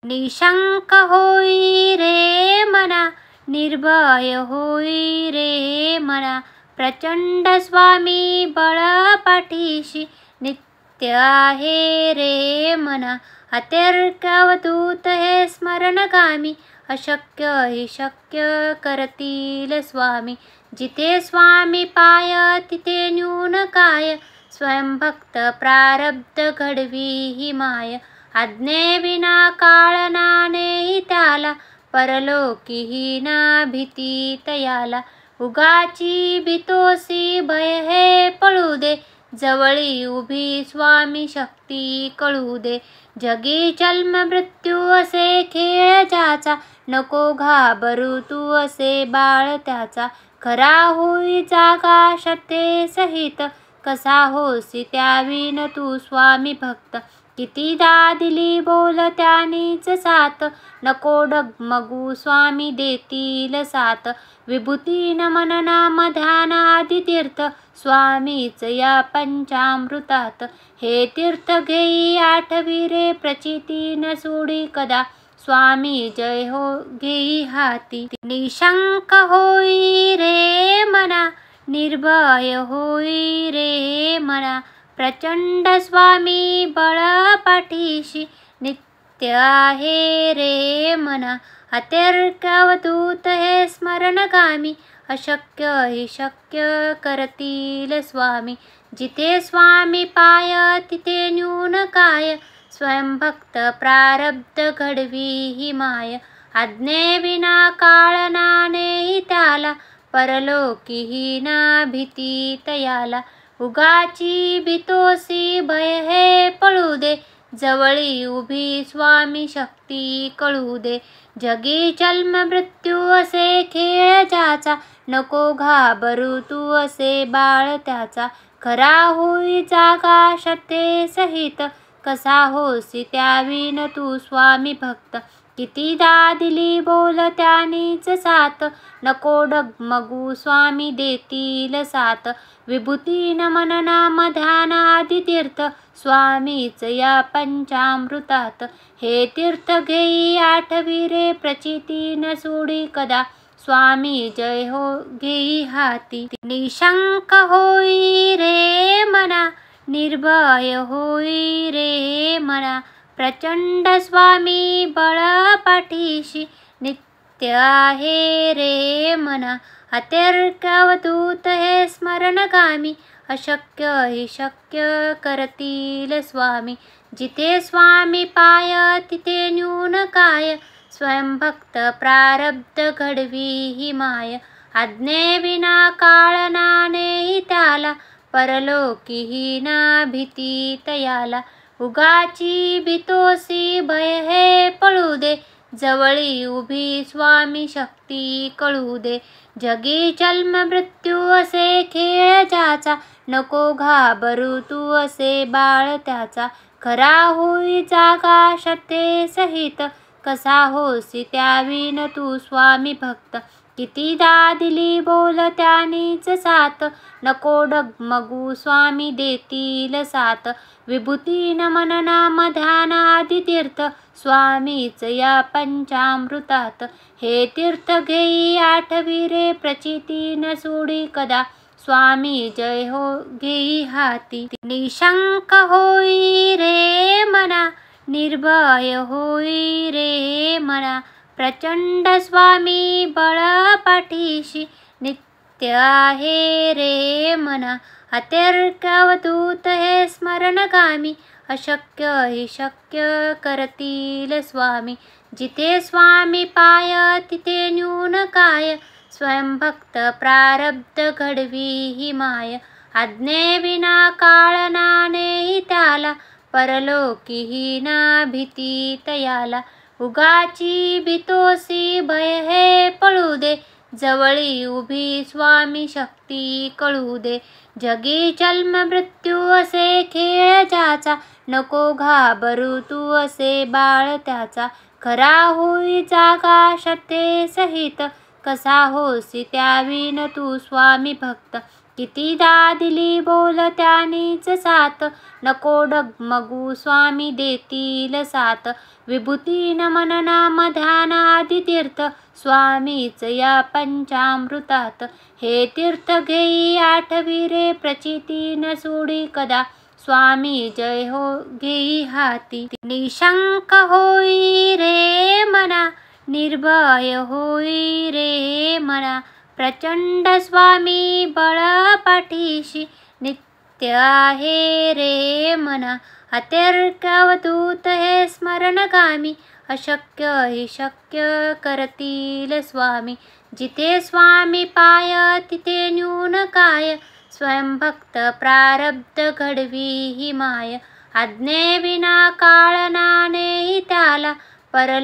निशंक होई रे मना, निर्भय होई रे मना, प्रचंड स्वामी बळ पाठीशी नित्य आहे रे मना. अतर्क्य अवधूत हे स्मरणगामी, अशक्य हि शक्य करतील स्वामी. जिथे स्वामी पाय तिथे न्यून काय, स्वयंभक्त प्रारब्ध घडवी ही माय. आज्ञेविना काळ नाणे त्याला, परलोकी ही ना भीती तयाला. उगाची भीतोसी भय हे पळू दे, जवळी उभी स्वामी शक्ती कळू दे. जगी जन्म मृत्यू असे खेळ ज्याचा, नको घाबरू तू असे बाळ त्याचा. खरा होई जागा श्रद्धे सहित, कसा होसी त्याविन तू स्वामी भक्त. कितीदा दिली बोल त्यानीच साथ, नको डगमगू स्वामी देतील साथ. विभूती नमन नाम ध्यान आदी तीर्थ, स्वामीच या पंचामृतात. हे तीर्थ घेई आठवी रे प्रचिती न सोडी कदा, स्वामी जय हो घेई हाती. निशंक होई रे मना, निर्भय होई रे मना, प्रचंड स्वामी बळ पाठीशी नित्य आहे रे मना. अतर्क्य अवधूत हे स्मरणगामी, अशक्य हि शक्य करतील स्वामी. जिथे स्वामी पाय तिथे न्यून काय, स्वयंभक्त प्रारब्ध घडवी ही माय. आज्ञेविना काळ नाणे त्याला, परलोकी ही ना भीती तयाला. उगाची भीतोसी भय हे पळू दे, जवळी उभी स्वामी शक्ती कळू दे. जगी जन्म मृत्यू असे खेळ ज्याचा, नको घाबरू तू असे बाळ त्याचा. खरा होई जागा श्रद्धे सहित, कसा होसी त्याविन तू स्वामी भक्त. कितीदा दिली बोल त्यानीच साथ, नको डगमगू स्वामी देतील साथ. विभूती नमन नाम ध्यान आदी तीर्थ, स्वामीच या पंचामृतात. हे तीर्थ घेई आठवी रे प्रचिती न सोडी कदा, स्वामी जय हो घेई हाती. निशंक होई रे मना, निर्भय होई रे मना, प्रचंड स्वामी बळ पाठीशी नित्य आहे रे मना. अतर्क्य अवधूत हे स्मरणगामी, अशक्य हि शक्य करतील स्वामी. जिथे स्वामी पाय तिथे न्यून काय, स्वयंभक्त प्रारब्ध घडवी ही माय. आज्ञेविना काळ नाणे त्याला, परलोकी ही ना भीती तयाला. उगाची भीतोसी भय हे पळू दे, जवळी उभी स्वामी शक्ती कळू दे. जगी जन्म मृत्यू असे खेळ ज्याचा, नको घाबरू तू असे बाळ त्याचा. खरा होई जागा श्रद्धे सहित, कसा होसी त्याविन तू स्वामी भक्त. कितीदा दिली बोल त्यानीच साथ, नको डगमगू स्वामी देतील साथ. विभूती नमन नाम ध्यान आदी तीर्थ, स्वामीच या पंचामृतात. हे तीर्थ घेई आठवी रे प्रचिती न सोडी कदा, स्वामी जय हो घेई हाती. निशंक होई रे मना, निर्भय होई रे मना, प्रचंड स्वामी बळ पाठीशी नित्य आहे रे मना. अतर्क्य अवधूत हे स्मरणगामी, अशक्य हि शक्य करतील स्वामी. जिथे स्वामी पाय तिथे न्यून काय, स्वयंभक्त प्रारब्ध घडवी ही माय. आज्ञेविना काळ नाणे त्याला, परलोकी ही ना भीती तयाला. उगाची भीतोसी भय हे पळू दे, जवळी उभी स्वामी शक्ती कळू दे. जगी जन्म मृत्यू असे खेळ ज्याचा, नको घाबरू तू असे बाळ त्याचा. खरा होई जागा श्रद्धे सहित, कसा होसी त्याविन तू स्वामी भक्त. कितीदा दिली बोल त्यानीच साथ, नको डगमगू स्वामी देतील साथ. विभूती नमन नाम ध्यान आदी तीर्थ, स्वामीच या पंचामृतात. हे तीर्थ घेई आठवी रे प्रचिती न सोडी कदा, स्वामी जय हो घेई हाती. निशंक होई रे मना, निर्भय होई रे मना. प्रचंड स्वामी बळ पाठीशी, नित्य आहे रे मना. अतर्क्य अवधूत हे स्मरणगामी, अशक्य हि शक्य करतील स्वामी. जिथे स्वामी पाय तिथे न्यून काय, स्वयंभक्त प्रारब्ध घडवी ही माय. आज्ञेविना काळ नाणे त्याला, पर